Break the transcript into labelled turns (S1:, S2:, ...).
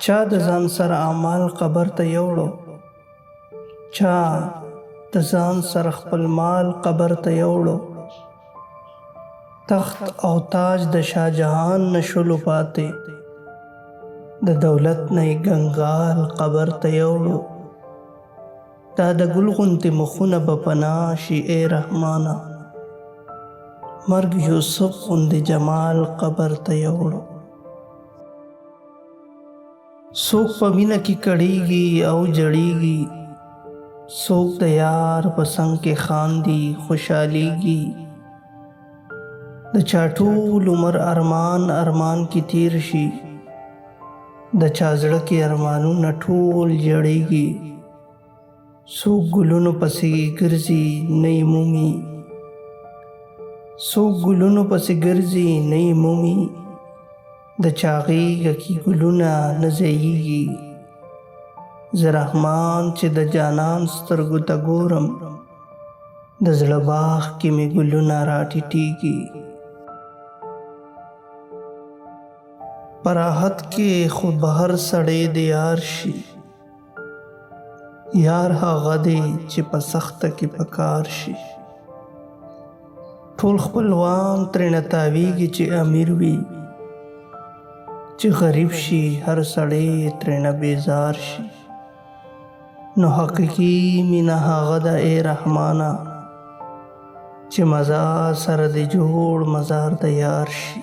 S1: چا د ځان سره اعمال قبر ته یوړو، چا د ځان سره خپل مال قبر ته یوړو. تخت او تاج د شاه جهان نشلو پاتې، د دولت نه یې ګنګال قبر ته یوړو. دا د ګل غوندې مخونه به پناه شي ای رحمانه، مرګ یوسف غوندې جمال قبر ته یوړو. څوک په مینه کې کړیږي او جړیږي، څوک د یار په څنګ کې خاندي خوشحالیږي. د چا ټول عمر ارمان ارمان کې تیر شي، د چا زړه کې ارمانونه ټول جړیږي. څوک ګلونو پسې ګرځي نه یې مومي، څوک ګلونو پسې ګرځي نه یې مومي. د چا غیږه کې ګلونه نه ځایږي، زه رحمان چې د جانان سترګو ته ګورم، د زړه باغ کې مې ګلونه راټیټیږي. په راحت کې خو بهر سړی د یار شي، یار هغه دی چې په سخته کې په کار شي. ټول خپلوان ترېنه تاویږي چې امیر وي، چې غریب شي هر سړی ترېنه بیزار شي. نو حقیقي مینه هغه ده ای رحمانه، چې مزار سره د جوړ مزار د یار شي.